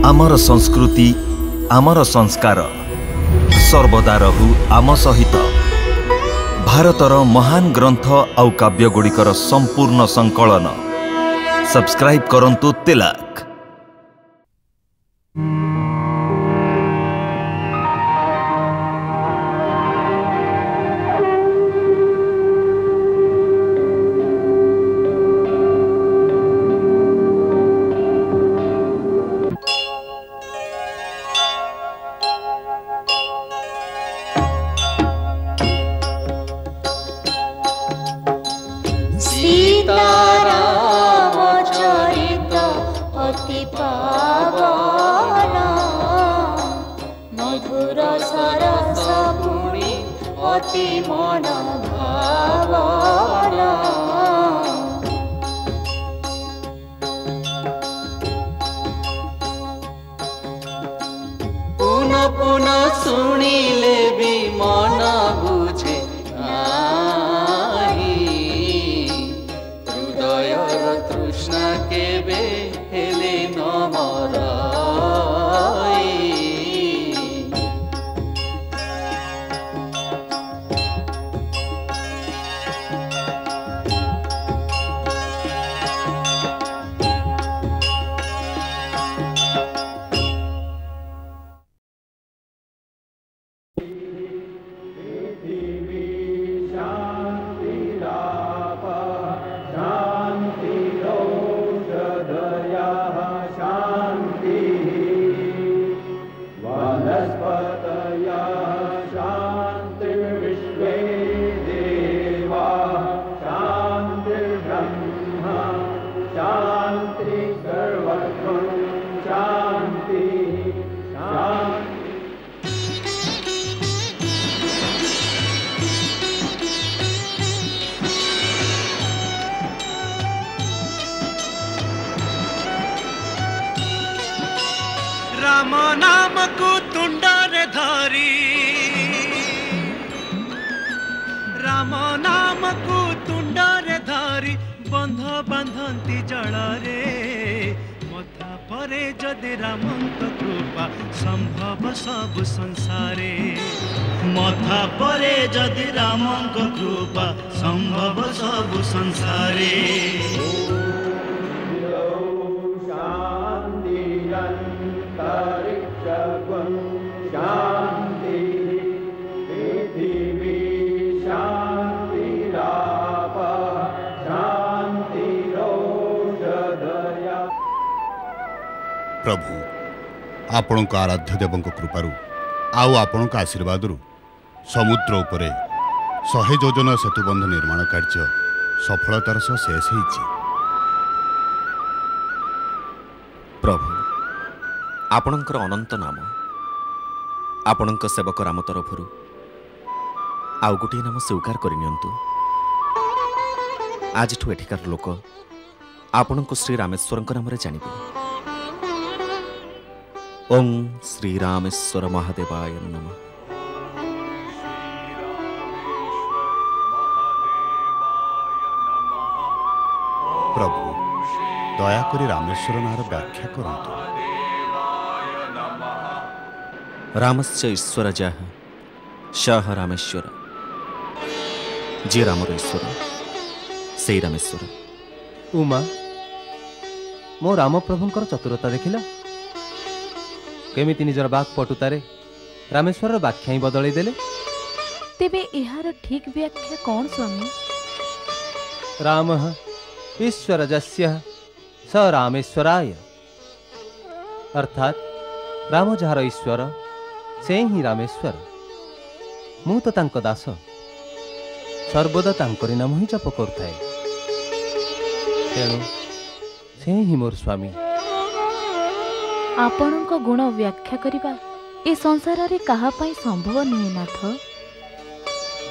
आमर संस्कृति आमर संस्कार सर्वदा रहु आम सहित। भारतर महान ग्रंथ आउ काव्यगुड़िकर संपूर्ण संकलन सब्सक्राइब करंतु तिलक। राम नाम को तुंडरे धरी, राम नाम को तुंडरे धरी बंध बांधती जलरे मथा परे जदि रामंत कृपा संभव सब संसारे। मथा परे जदि रामंक कृपा संभव सब संसारे। प्रभु आपण आराध्य देव कृपारू आउ आपण आशीर्वाद समुद्र उपरे 100 योजना सेतुबंध निर्माण कार्य सफलतार सह शेष होइछि। प्रभु आपणकर अनंत नाम आपणक सेवक राम तरफरु आउ गोटे नाम स्वीकार करनियंतु। आज ठू एठिकार लोक आपणक श्री रामेश्वर नाम जानिबे। ओं श्री रामेश्वर महादेवाय नमः। प्रभु दयाकरी रामेश्वर नार व्याख्या करंतु। रामस्य ईश्वर जाह शाह रामेश्वर, जे रामर ईश्वर से रामेश्वर। उमा मो राम प्रभुंकर चतुरता देखिल केमिति निजर बाक पटुतारे रामेश्वर व्याख्या ही बदल देले। तेबे एहार ठीक व्याख्या कौन स्वामी? राम ईश्वर जस्य स रामेश्वराय, अर्थात राम जार ईश्वर से ही रामेश्वर। मु तो तांको दास सर्वदा तांकरी नाम ही जप करथाए, तेणु से ही मोर स्वामी। आपणक गुण व्याख्या करिबा ए संसार रे कहा पाई संभव नुहे नाथ।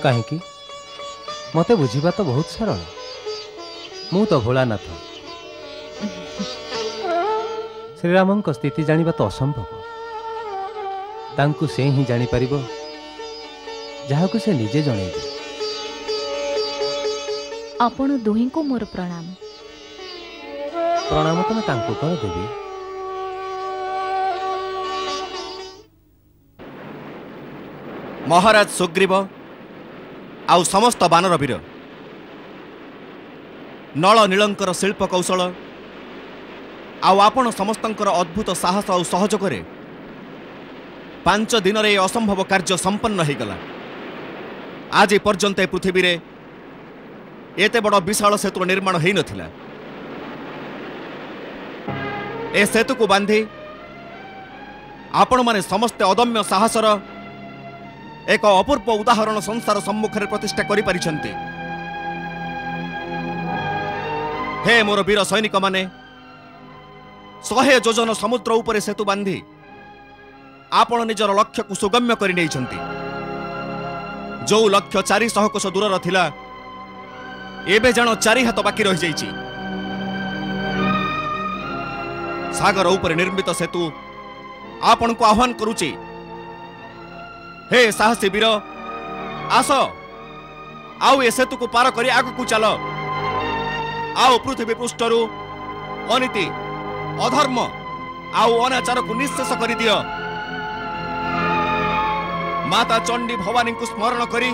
काहेकि मते बुझिबा तो बहुत सरल। मु तो भोलानाथ, श्रीरामंक स्थिति जानिबा तो असंभव। तांकु से ही जानी परिबो जहाकु से निजे जणैबे। आपण दुही को मोर प्रणाम। प्रणाम तो मैं तांको कर देबी, महाराज सुग्रीव आउ समस्त बानर वीर नल नीलंकर शिल्प कौशल आउ आपण समस्तंकर अद्भुत साहस और सहयोग 5 दिन रे असंभव कार्य संपन्न हो गला। आज पर्यंत पृथ्वी रे एते बड़ विशाल सेतु निर्माण हो नथिला। ए सेतु को बांधी आपण माने समस्त अदम्य साहसर एक अपूर्व उदाहरण संसार सम्मुख में प्रतिष्ठा करि परिछन्ति। हे मोर वीर सैनिक माने 100 योजन समुद्र उपरे सेतु बांधी आपण निजर लक्ष्य को सुगम्य करि नैछन्ति। जो लक्ष्य 400 कोश दूर थिला एबे जानो 4 हाथ बाकी रहि जाइछि। सागर उपरे निर्मित सेतु आपण को आह्वान करूची। हे साहसी वीर आस आउ ए सेतु को पार करी आगु को चल। आउ पृथ्वी पृष्ठरु अनीति अधर्म आउ अनाचार को निश्चेष कर दियो। माता चंडी भवानी को स्मरण करी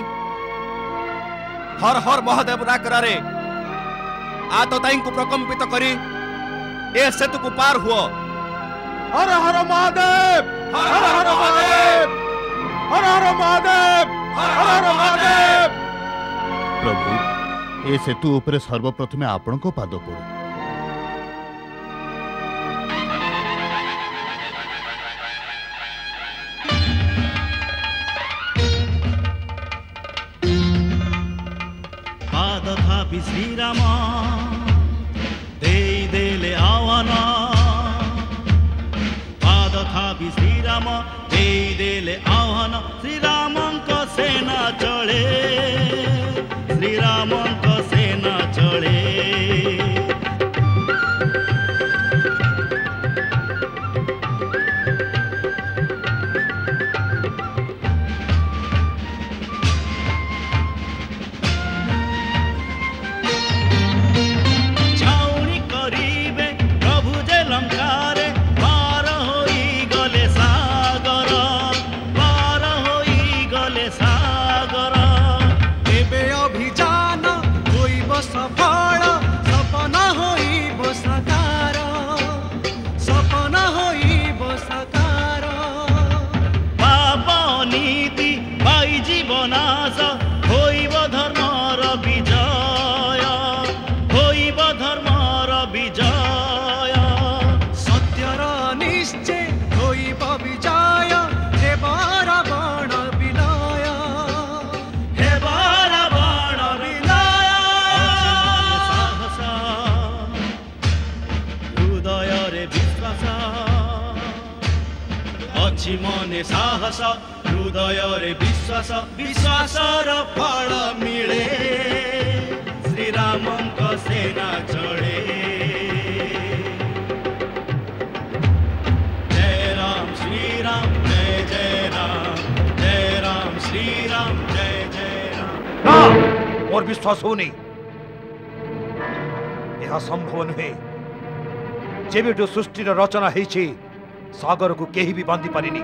हर हर महादेव डाकरारे आतताई को प्रकंपित करी ए सेतु को पार हुआ। हर हर महादेव, हर हर महादेव, हर हर महादेव, हर हर महादेव। प्रभु ए सेतु उपरे सर्वप्रथमे आपण को पाद पड़ो। पाद थापि श्रीराम देले आह्वान। पाद थापि श्रीराम देले आह्वान। श्रीरामंक सेना चले, श्रीरामंक सेना चले। छाउनी करिबे प्रभु जे लंकारे, पार होई गले सागर, पार होई गले सागर। एबे अभियान होइब सफल, सपना होइब साकार, सपना होइब साकार। पाप नीति पाई जीवनाश, होइब धर्मर विजय, होइब धर्मर विजय। सत्यर निश्चय होइब विजय, हेबर बण विलय, हेबर बण विलय। साहस हृदय रे विश्वास, अछि मने साहस हृदय रे विश्वास। विश्वासर फल मिले, श्रीरामंक सेना चढ़े। जय राम श्रीराम जय जय राम, जय राम श्रीराम जय जय राम। मोर विश्वास होनी यह संभव नुहे। जेबिठु सृष्टिर रचना हेछि सागर को केही भी बांधी पारिनी।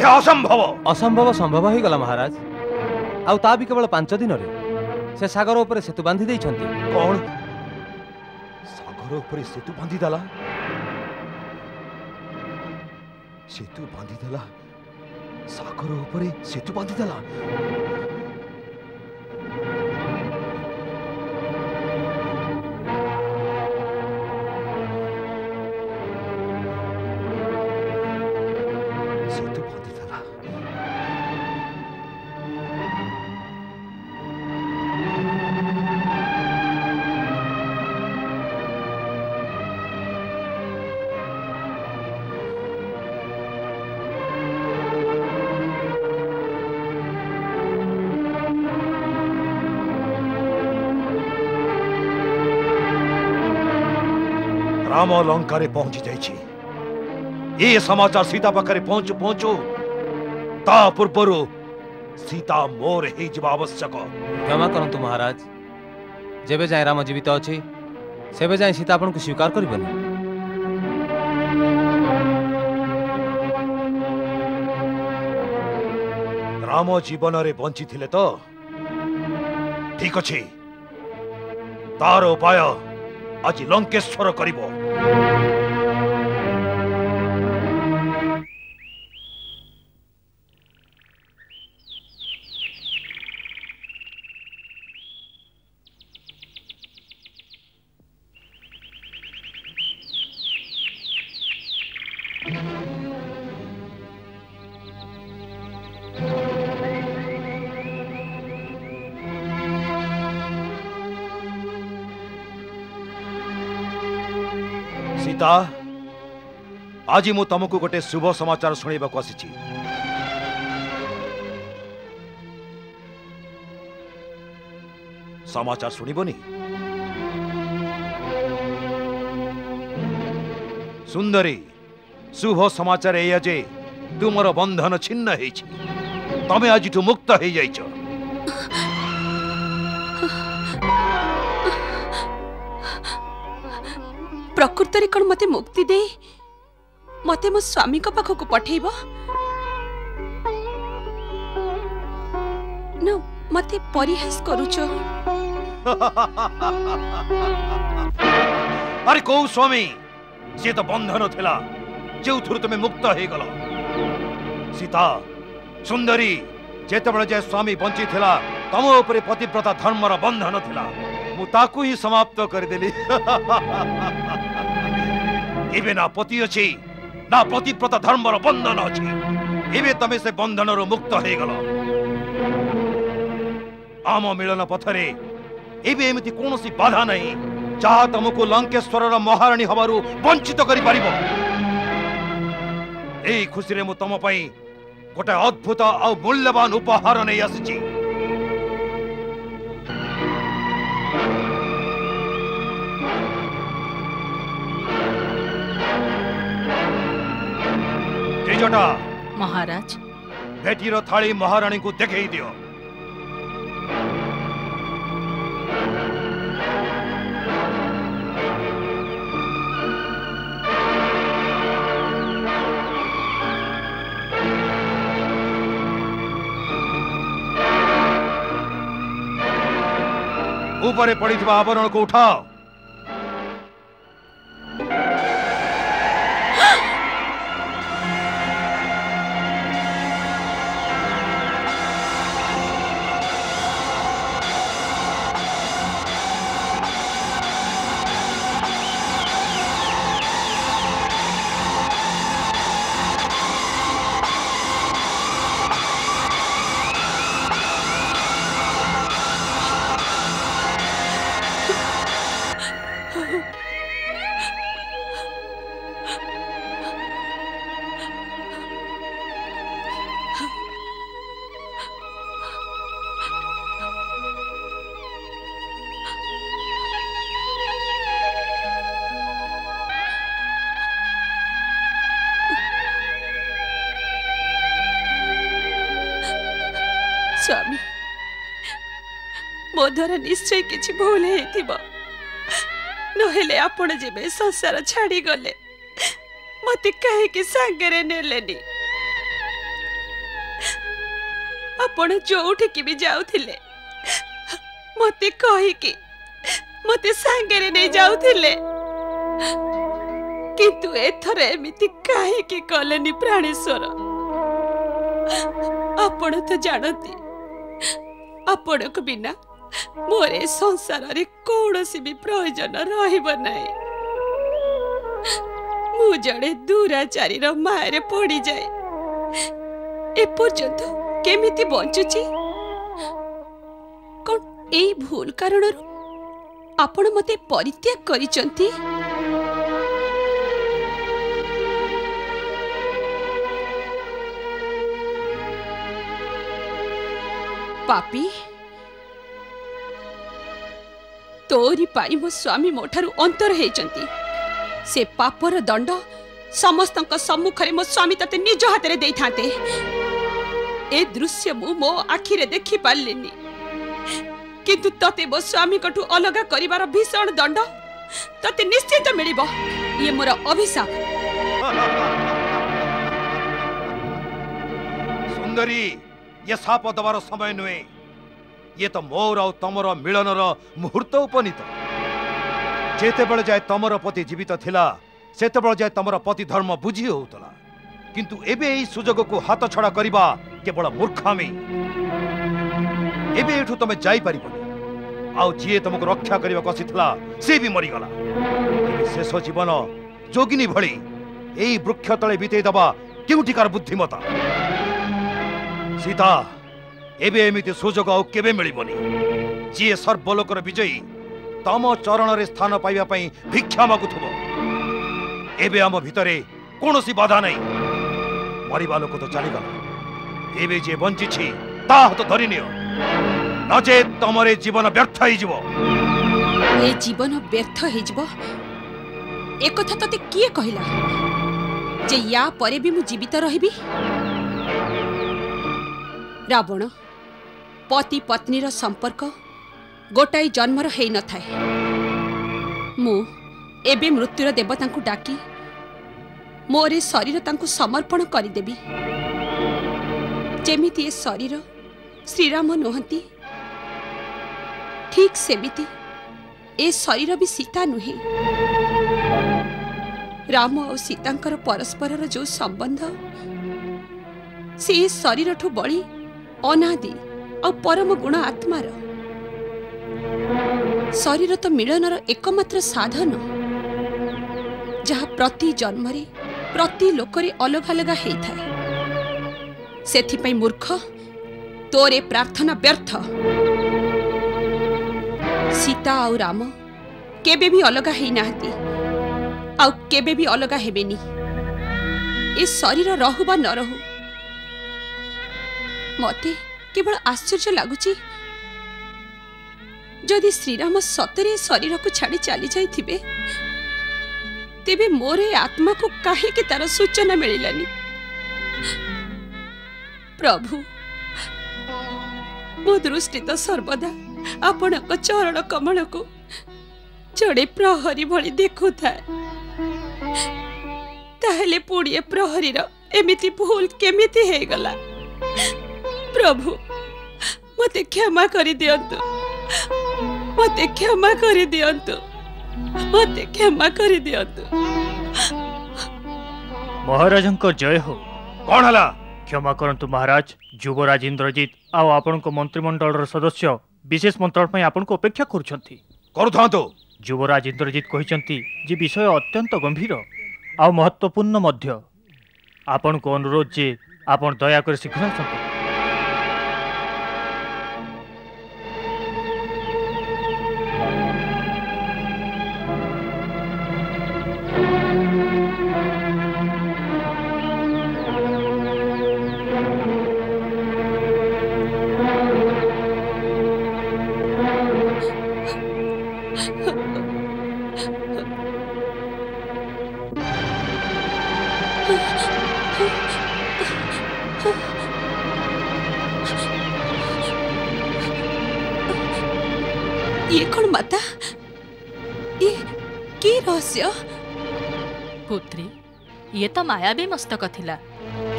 यह असंभव। असंभव संभव हो गला महाराज। आउ ता भी केवल 5 दिन रे से सागर ऊपर सेतु बांधी देइछन्ति। कौन सागर ऊपर सेतु बांधी देला? सेतु बांधी देला? सागर ऊपर सेतु बांधी देला? सेतु बांधी देला? राम लंका रे पहुंची जाइछि। ये समाचार सीता पाखरे पहुंचु पहुंचु ता पूर्वरु सीता मोर हे जीवा आवश्यक। क्षमा करंतु महाराज, जेबे जाए राम जीवित अछि सेबे जाए सीता आपन को स्वीकार करिबनी। राम जीवन रे बंची थिले तो ठीक अछि तार उपाय आज लंकेश्वर करिबो। सीता आज मु तुमको गोटे शुभ समाचार शुणा आसी। समाचार शुणबनी? सुंदरी शुभ समाचार एया जे तुमर बंधन छिन्न हेछि, तमे आज मुक्त हो जाइछ। प्रकृत रे कोन मते मुक्ति दे मते मो स्वामी को पाखो को पठेइबो न मते परिहास करूछ। अरे को स्वामी से तो बंधन थिला जो थुर तुमे मुक्त हे गलो। सीता सुंदरी जेतेबेले जे स्वामी बंची थिला तम ऊपर पतिव्रता धर्मर बंधन थिला मु ताकू ही समाप्त कर देली। एबे ना पति अछि ना पतिव्रता धर्मर बंधन अछि। एबे तमे से बंधन रो मुक्त हे गलो। आम मिलन पथरे एबे एमिति कोनोसी बाधा नहीं जहा तुमको लंकेश्वर महाराणी हबारू वंचित करि परिबो। एई खुशी रे मु तम पई गोटे अद्भुत और मूल्यवान उपहार नहीं आसी। त्रिजटा महाराज भेटीर थाली महाराणी को देखई दियो। ऊपर पड़ी आवरण को उठाओ। स्वामी मो द्वारा निश्चय किछि भूल हेतिबो नहेले आपण जेबे संसार छाड़ी गले मते काहे कि संगरे नेलेनी। आपण जोठी कि भी जाउथिले मते कहि कि मते संगरे नै जाउथिले किंतु एथर एमिति काहे कि कलेनी प्राणेश्वर। आपण तो जानती आपण को बिना मोरे संसार रे कौनसी भी प्रयोजन रहिब नाही। मु जड़े दूराचारी रो मारे पड़ी जाए ए पर्यंत केमिति बंचुची कोन एई भूल कारण आपण मते परित्याग करिसंती। पापी तोरी पाई मो स्वामी मोठारु अंतर हेचंती से पापर दंड समस्तक सम्मुखरे मो स्वामी तते निज हाथ रे देइथांते। ए दृश्य मो आखि रे देखि पालिनी किंतु तते मो स्वामी कठु अलगा करिवार भीषण दंड तते निश्चित मिलिबो। ये मोर अभिशाप। सुंदरी ये साप दबार समय नुहे ये तो मोर आ तमर मिलनर मुहूर्त उपनीत जेते बेले जाए तमर पति जीवित थिला सेते बेले जाए तमर पति धर्म बुझी होतला किंतु एबे एई सुजोग को हाथ छड़ा करिबा केवल मूर्खामी एबे एठू तमे जाई परिबनी आउ जिए तुमको रक्षा करने को आसीथिला से भी मरीगला शेष जीवन जोगिनी भली यही वृक्ष तले बीते दबा केउठिकार बुद्धिमता सीता एबे एमिति सुजोग आउ केबे मिलिबनी जिए सर्वलोकर विजयी तम चरण रे स्थान पाइबा पई भिक्षा मागुथबो एबे आम भितरे कोनोसी बाधा नहीं मरिबा लोक तो चलीगला एबे जे बंची छी ता तो धरि नियो नचे तमरे जीवन व्यर्थ हो जीवो ए जीवन व्यर्थ हो जीवो एक कथा तते किए कहिला जे या परे भी मु जीवित रहिबी रावण पति पत्नीर संपर्क गोटाई जन्मर हेई न थाए मु एबे मृत्युर देवता को डाकी मोरे शरीर तांको समर्पण करि देबी जेमिति ए शरीर श्रीराम नुहंती ठीक सेमिति ए शरीर भी सीता नुहे राम और सीतांकर परस्पर जो संबंध से शरीर ठू बड़ी अनादि और परम गुण आत्मार शरीर तो मिलनर एकमात्र साधन जहाँ प्रति जन्मरे प्रति लोकरे अलग अलग होता है सेथिपई मूर्ख तोरे प्रार्थना व्यर्थ सीता और राम केबे भी अलग है नाहती आउ केबे भी अलग हेबेनी ए शरीर रहु बा न रहु मते केवल आश्चर्य लगुची जदि श्रीराम सतरे शरीर को छाड़ी चली जाइथिबे तेबे मोरे आत्मा को काहे के तार सूचना मिलिलानी प्रभु मो दृष्टि तो सर्वदा आपण चरण कमल को जड़े प्रहरी भली देखु थाए ताहेले पुड़िए प्रहरीर एमिति भूल केमिति हे गला प्रभु मते क्षमा करि दियंतु मते क्षमा करि दियंतु मते क्षमा करि दियंतु महाराजंको जय हो कौन हला क्षमा करंतु महाराज युवराज इंद्रजीत आउ आपनको मंत्रिमंडल सदस्य विशेष मंत्रण पई आपनको अपेक्षा करूछंती करूथांतो युवराज इंद्रजीत कहिसंती जे विषय अत्यंत गंभीर आ महत्वपूर्ण मध्य आपनको अनुरोध जे आपण दया कर शीघ्र आसंतु ये कौन माता ये की रहस्य पुत्री ये तो मायावी मस्तक थिला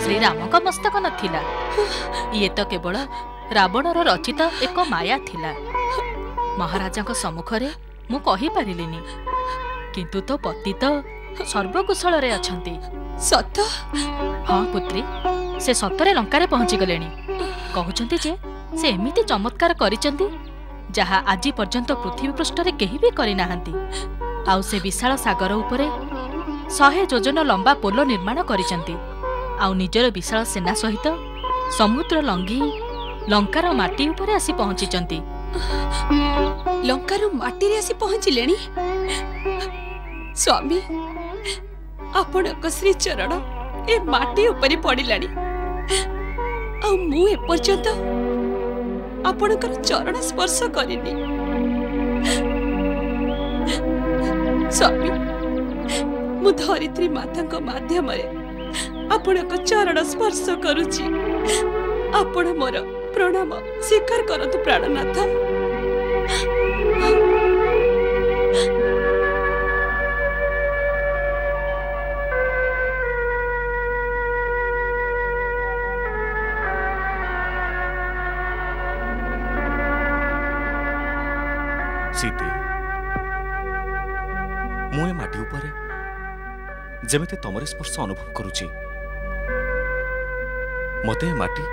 श्री राम का मस्तक नथिला ये तो केवल रावणर रचित एक माया थिला महाराजा को सम्मुखरे मु कहि पारिलिनी किंतु तो पति तो सर्वकुशल रे अछंती सत हाँ पुत्री से सतरे लंका रे पहुंची गलेनी कहउचंती जे से एमिति चमत्कार करिचंती जहा आज पर्यंत पृथ्वी पृष्ठ रे केही भी करि नाहंती आउ से विशाल सागर उपरे 100 योजन लंबा पोल निर्माण करिचंती आउ निजर विशाल सेना सहित समुद्र लंघी लंकार माटी उपरे आसी पहुंचीचंती लंकार माटी रे आसी पहुंचिलेनी स्वामी आपणक श्री चरण ए माटी उपरे पड़िलानी आ मु ए पर्यंत आपणकर चरण स्पर्श करिनी स्वामी मु धरित्री माता माध्यम आपणक चरण स्पर्श करुची आपण मोर प्रणाम स्वीकार करतु प्राणनाथ सीते मु ए माटी उपरे जेमिति तमर स्पर्श अनुभव करुची मते माटी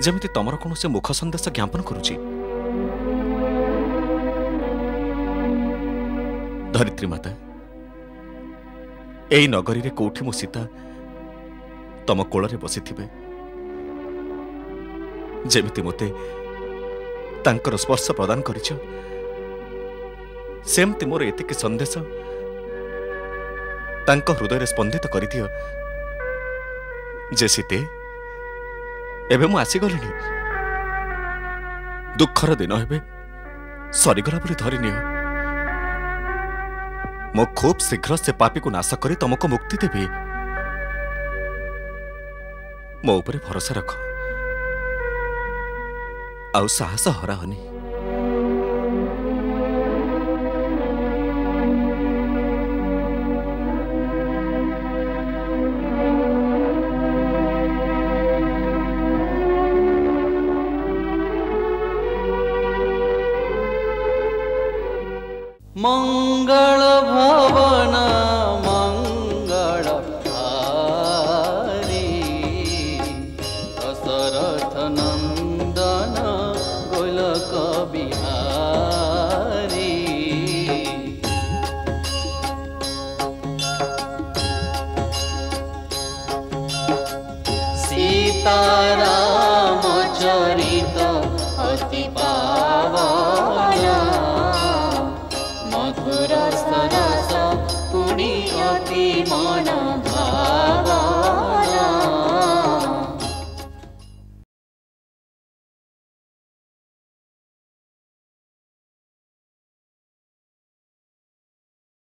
जेमिति तमर कौन से मुख संदेश ज्ञापन करुची। धरित्री माता एई नगरी रे कोठी मो सीता तम कोल रे बसी थिबे जेमिति मते तांकर स्पर्श प्रदान करिछ सेमति मोर एतिक संदेश तांक हृदय स्पंदित कर दियो जे सीते एबे मु आसी गलिनी दुखर दिन हेबे सरीगला बोली धरिनियो मो खूब शीघ्र से पापी को नाश करी तुमको मुक्ति देवी मो ऊपर भरोसा रख आउ साहस हराहनी। मंगल भवन मंगल हारी दशरथ नंदन गोलक बिहारी सीताराम